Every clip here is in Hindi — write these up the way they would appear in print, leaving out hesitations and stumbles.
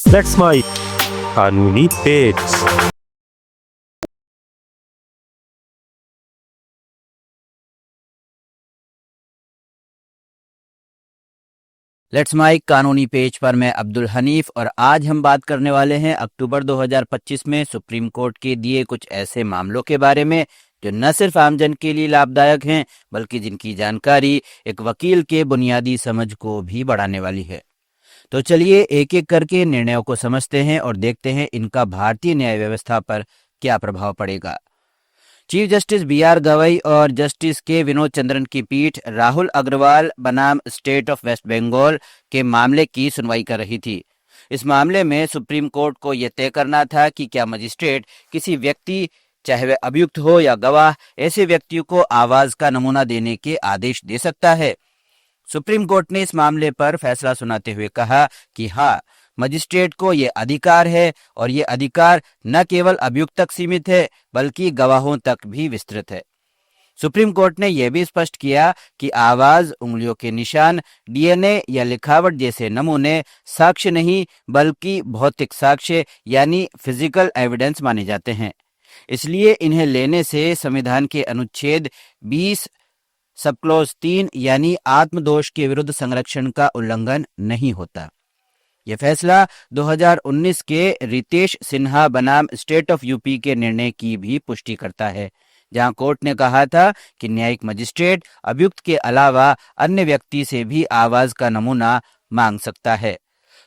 That's my कानूनी पेज। लेट्स माइक कानूनी पेज पर मैं अब्दुल हनीफ और आज हम बात करने वाले हैं अक्टूबर 2025 में सुप्रीम कोर्ट के दिए कुछ ऐसे मामलों के बारे में जो न सिर्फ आमजन के लिए लाभदायक हैं बल्कि जिनकी जानकारी एक वकील के बुनियादी समझ को भी बढ़ाने वाली है। तो चलिए एक एक करके निर्णयों को समझते हैं और देखते हैं इनका भारतीय न्याय व्यवस्था पर क्या प्रभाव पड़ेगा। Chief justice B R. गवई और जस्टिस के विनोद चंद्रन की पीठ राहुल अग्रवाल बनाम स्टेट ऑफ वेस्ट बंगाल के मामले की सुनवाई कर रही थी। इस मामले में सुप्रीम कोर्ट को यह तय करना था कि क्या मजिस्ट्रेट किसी व्यक्ति, चाहे वह अभियुक्त हो या गवाह, ऐसे व्यक्तियों को आवाज का नमूना देने के आदेश दे सकता है। सुप्रीम कोर्ट ने इस मामले पर फैसला सुनाते हुए कहा कि हाँ, मजिस्ट्रेट को ये अधिकार है और ये अधिकार न केवल अभियुक्त तक सीमित है बल्कि गवाहों तक भी विस्तृत है। सुप्रीम कोर्ट ने यह भी स्पष्ट किया कि आवाज, उंगलियों के निशान, डीएनए या लिखावट जैसे नमूने साक्ष्य नहीं बल्कि भौतिक साक्ष्य यानी फिजिकल एविडेंस माने जाते हैं। इसलिए इन्हें लेने से संविधान के अनुच्छेद 20 सब क्लॉज 3 यानी आत्मदोष के विरुद्ध संरक्षण का उल्लंघन नहीं होता। यह फैसला 2019 के रितेश सिन्हा बनाम स्टेट ऑफ यूपी के निर्णय की भी पुष्टि करता है, जहां कोर्ट ने कहा था कि न्यायिक मजिस्ट्रेट अभियुक्त के अलावा अन्य व्यक्ति से भी आवाज का नमूना मांग सकता है।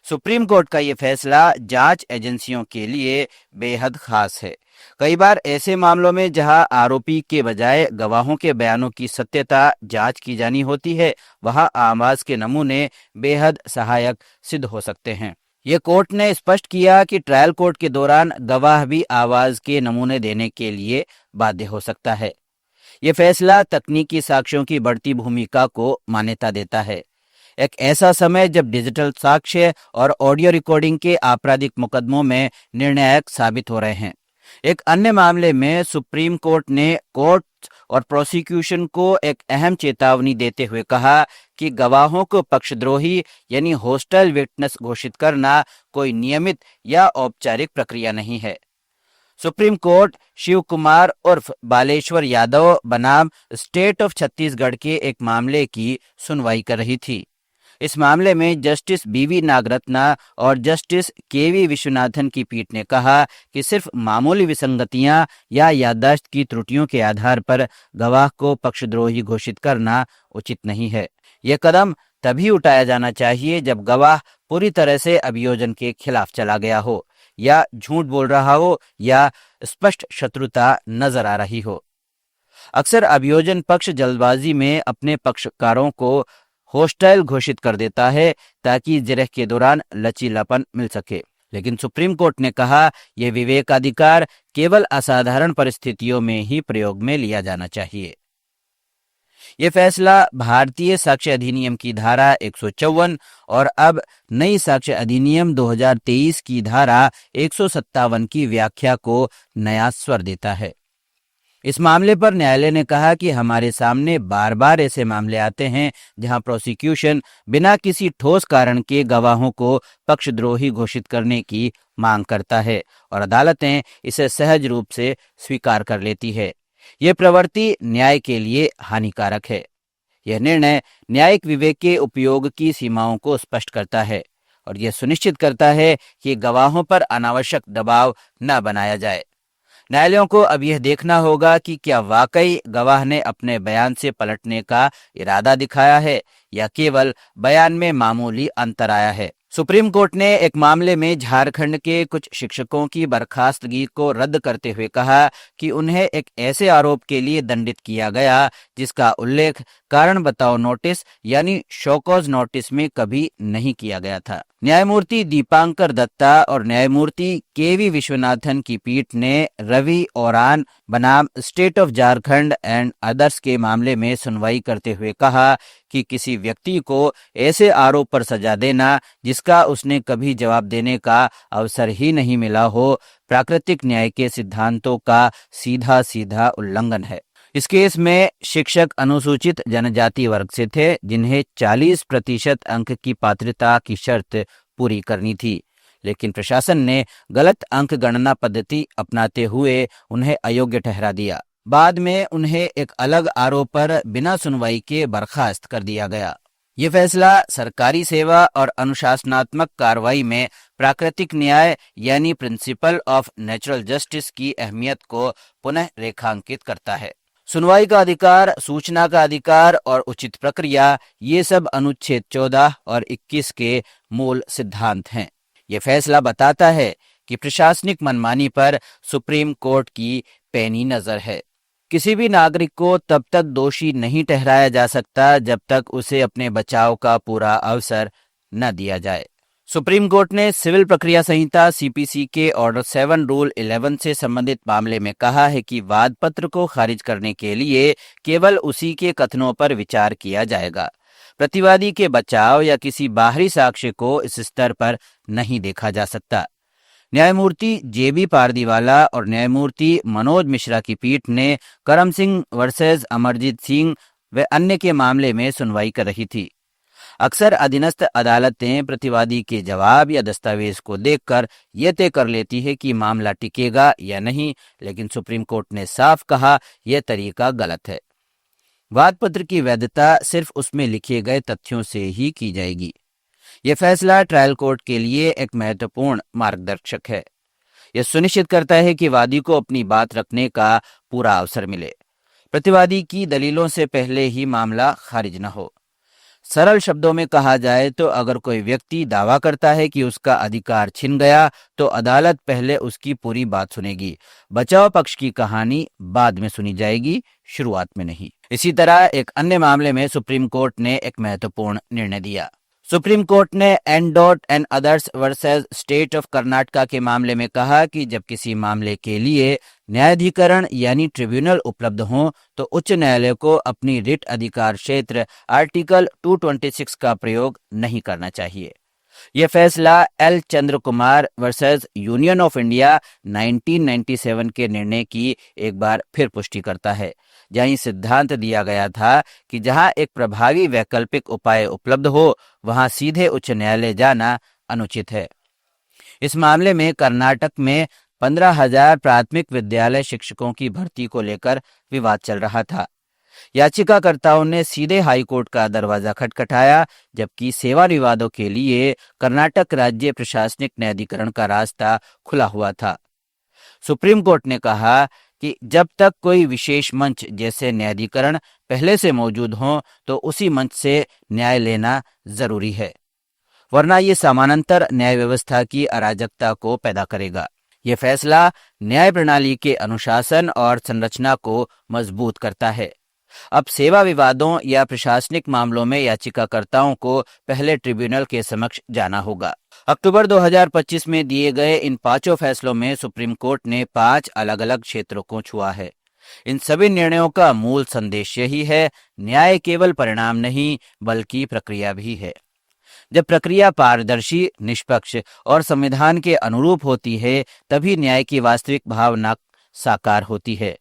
सुप्रीम कोर्ट का यह फैसला जांच एजेंसियों के लिए बेहद खास है। कई बार ऐसे मामलों में जहां आरोपी के बजाय गवाहों के बयानों की सत्यता जांच की जानी होती है, वहां आवाज के नमूने बेहद सहायक सिद्ध हो सकते हैं। ये कोर्ट ने स्पष्ट किया कि ट्रायल कोर्ट के दौरान गवाह भी आवाज के नमूने देने के लिए बाध्य हो सकता है। यह फैसला तकनीकी साक्ष्यों की बढ़ती भूमिका को मान्यता देता है। एक ऐसा समय जब डिजिटल साक्ष्य और ऑडियो रिकॉर्डिंग के आपराधिक मुकदमों में निर्णायक साबित हो रहे हैं। एक अन्य मामले में सुप्रीम कोर्ट ने कोर्ट और प्रोसिक्यूशन को एक अहम चेतावनी देते हुए कहा कि गवाहों को पक्षद्रोही यानी होस्टाइल विटनेस घोषित करना कोई नियमित या औपचारिक प्रक्रिया नहीं है। सुप्रीम कोर्ट शिव कुमार उर्फ बालेश्वर यादव बनाम स्टेट ऑफ छत्तीसगढ़ के एक मामले की सुनवाई कर रही थी। इस मामले में जस्टिस बी.वी. नागरत्ना और जस्टिस के.वी. विश्वनाथन की पीठ ने कहा कि सिर्फ मामूली विसंगतियां या याददाश्त की त्रुटियों के आधार पर गवाह को पक्षद्रोही घोषित करना उचित नहीं है। यह कदम तभी उठाया जाना चाहिए जब गवाह पूरी तरह से अभियोजन के खिलाफ चला गया हो या झूठ बोल रहा हो या स्पष्ट शत्रुता नजर आ रही हो। अक्सर अभियोजन पक्ष जल्दबाजी में अपने पक्षकारों को होस्टाइल घोषित कर देता है ताकि जिरह के दौरान लचीलापन मिल सके, लेकिन सुप्रीम कोर्ट ने कहा यह विवेकाधिकार केवल असाधारण परिस्थितियों में ही प्रयोग में लिया जाना चाहिए। यह फैसला भारतीय साक्ष्य अधिनियम की धारा 154 और अब नई साक्ष्य अधिनियम 2023 की धारा 157 की व्याख्या को नया स्वर देता है। इस मामले पर न्यायालय ने कहा कि हमारे सामने बार बार ऐसे मामले आते हैं जहां प्रोसिक्यूशन बिना किसी ठोस कारण के गवाहों को पक्षद्रोही घोषित करने की मांग करता है और अदालतें इसे सहज रूप से स्वीकार कर लेती है। यह प्रवृत्ति न्याय के लिए हानिकारक है। यह निर्णय न्यायिक विवेक के उपयोग की सीमाओं को स्पष्ट करता है और यह सुनिश्चित करता है कि गवाहों पर अनावश्यक दबाव न बनाया जाए। न्यायालयों को अब यह देखना होगा कि क्या वाकई गवाह ने अपने बयान से पलटने का इरादा दिखाया है या केवल बयान में मामूली अंतर आया है। सुप्रीम कोर्ट ने एक मामले में झारखंड के कुछ शिक्षकों की बर्खास्तगी को रद्द करते हुए कहा कि उन्हें एक ऐसे आरोप के लिए दंडित किया गया जिसका उल्लेख कारण बताओ नोटिस यानी शो कॉज नोटिस में कभी नहीं किया गया था। न्यायमूर्ति दीपांकर दत्ता और न्यायमूर्ति के.वी. विश्वनाथन की पीठ ने रवि ओरान बनाम state of Jharkhand and others के मामले में सुनवाई करते हुए कहा कि किसी व्यक्ति को ऐसे आरोप पर सजा देना जिसका उसने कभी जवाब देने का अवसर ही नहीं मिला हो, प्राकृतिक न्याय के सिद्धांतों का सीधा सीधा उल्लंघन है। इस केस में शिक्षक अनुसूचित जनजाति वर्ग से थे जिन्हें 40% अंक की पात्रता की शर्त पूरी करनी थी। लेकिन प्रशासन ने गलत अंक गणना पद्धति अपनाते हुए उन्हें अयोग्य ठहरा दिया। बाद में उन्हें एक अलग आरोप पर बिना सुनवाई के बर्खास्त कर दिया गया। ये फैसला सरकारी सेवा और अनुशासनात्मक कार्रवाई में प्राकृतिक न्याय यानी प्रिंसिपल ऑफ नेचुरल जस्टिस की अहमियत को पुनः रेखांकित करता है। सुनवाई का अधिकार, सूचना का अधिकार और उचित प्रक्रिया, ये सब अनुच्छेद 14 और 21 के मूल सिद्धांत हैं। ये फैसला बताता है कि प्रशासनिक मनमानी पर सुप्रीम कोर्ट की पैनी नजर है। किसी भी नागरिक को तब तक दोषी नहीं ठहराया जा सकता जब तक उसे अपने बचाव का पूरा अवसर न दिया जाए। सुप्रीम कोर्ट ने सिविल प्रक्रिया संहिता सीपीसी के ऑर्डर 7 रूल 11 से संबंधित मामले में कहा है कि वाद पत्र को खारिज करने के लिए केवल उसी के कथनों पर विचार किया जाएगा। प्रतिवादी के बचाव या किसी बाहरी साक्ष्य को इस स्तर पर नहीं देखा जा सकता। न्यायमूर्ति जेबी पारदीवाला और न्यायमूर्ति मनोज मिश्रा की पीठ ने करम सिंह वर्सेस अमरजीत सिंह व अन्य के मामले में सुनवाई कर रही थी। अक्सर अधीनस्थ अदालतें प्रतिवादी के जवाब या दस्तावेज को देखकर यह तय कर लेती है कि मामला टिकेगा या नहीं, लेकिन सुप्रीम कोर्ट ने साफ कहा यह तरीका गलत है। वाद पत्र की वैधता सिर्फ उसमें लिखे गए तथ्यों से ही की जाएगी। यह फैसला ट्रायल कोर्ट के लिए एक महत्वपूर्ण मार्गदर्शक है। यह सुनिश्चित करता है कि वादी को अपनी बात रखने का पूरा अवसर मिले, प्रतिवादी की दलीलों से पहले ही मामला खारिज न हो। सरल शब्दों में कहा जाए तो अगर कोई व्यक्ति दावा करता है कि उसका अधिकार छिन गया तो अदालत पहले उसकी पूरी बात सुनेगी। बचाव पक्ष की कहानी बाद में सुनी जाएगी, शुरुआत में नहीं। इसी तरह एक अन्य मामले में सुप्रीम कोर्ट ने एक महत्वपूर्ण निर्णय दिया। सुप्रीम कोर्ट ने and others versus state of Karnataka के मामले में कहा कि जब किसी मामले के लिए न्यायाधिकरण यानी ट्रिब्यूनल उपलब्ध हो तो उच्च न्यायालय को अपनी रिट अधिकार क्षेत्र आर्टिकल 226 का प्रयोग नहीं करना चाहिए। यह फैसला L Chandra Kumar versus union of India 1997 के निर्णय की एक बार फिर पुष्टि करता है, जहां सिद्धांत दिया गया था कि जहां एक प्रभावी वैकल्पिक उपाय उपलब्ध हो वहां सीधे उच्च न्यायालय जाना अनुचित है। इस मामले में कर्नाटक में 15,000 प्राथमिक विद्यालय शिक्षकों की भर्ती को लेकर विवाद चल रहा था। याचिकाकर्ताओं ने सीधे हाईकोर्ट का दरवाजा खटखटाया, जबकि सेवा विवादों के लिए कर्नाटक राज्य प्रशासनिक न्यायाधिकरण का रास्ता खुला हुआ था। सुप्रीम कोर्ट ने कहा कि जब तक कोई विशेष मंच जैसे न्यायाधिकरण पहले से मौजूद हो तो उसी मंच से न्याय लेना जरूरी है, वरना ये समानांतर न्याय व्यवस्था की अराजकता को पैदा करेगा। यह फैसला न्याय प्रणाली के अनुशासन और संरचना को मजबूत करता है। अब सेवा विवादों या प्रशासनिक मामलों में याचिकाकर्ताओं को पहले ट्रिब्यूनल के समक्ष जाना होगा। अक्टूबर 2025 में दिए गए इन 5 फैसलों में सुप्रीम कोर्ट ने 5 अलग अलग क्षेत्रों को छुआ है। इन सभी निर्णयों का मूल संदेश यही है, न्याय केवल परिणाम नहीं बल्कि प्रक्रिया भी है। जब प्रक्रिया पारदर्शी, निष्पक्ष और संविधान के अनुरूप होती है तभी न्याय की वास्तविक भावना साकार होती है।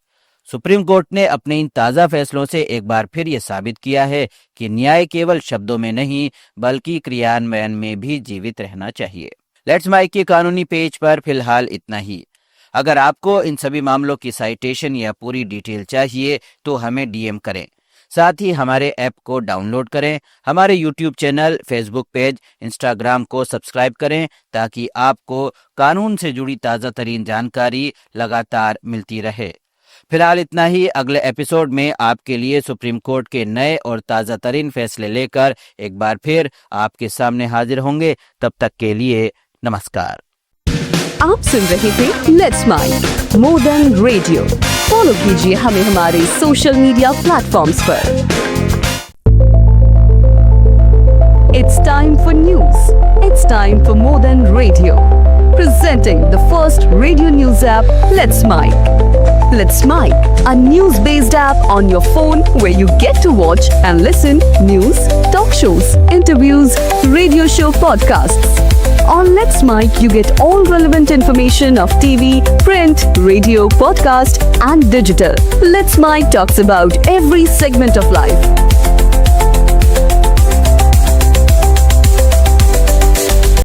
सुप्रीम कोर्ट ने अपने इन ताज़ा फैसलों से एक बार फिर यह साबित किया है कि न्याय केवल शब्दों में नहीं बल्कि क्रियान्वयन में भी जीवित रहना चाहिए। लेट्स माइक के कानूनी पेज पर फिलहाल इतना ही। अगर आपको इन सभी मामलों की साइटेशन या पूरी डिटेल चाहिए तो हमें डीएम करें। साथ ही हमारे ऐप को डाउनलोड करें, हमारे YouTube channel, Facebook page, Instagram को सब्सक्राइब करें ताकि आपको कानून से जुड़ी ताज़ा तरीन जानकारी लगातार मिलती रहे। फिलहाल इतना ही। अगले एपिसोड में आपके लिए सुप्रीम कोर्ट के नए और ताज़ा तरीन फैसले लेकर एक बार फिर आपके सामने हाजिर होंगे। तब तक के लिए नमस्कार। आप सुन रहे थे let's make more than radio. Follow कीजिए हमें हमारे सोशल मीडिया प्लेटफॉर्म्स पर। It's time for news. It's time for More Than Radio. Presenting the first radio news app, Let's Mic. Let's Mic, a news-based app on your phone where you get to watch and listen news, talk shows, interviews, radio show podcasts. On Let's Mic, you get all relevant information of TV, print, radio, podcast, and digital. Let's Mic talks about every segment of life.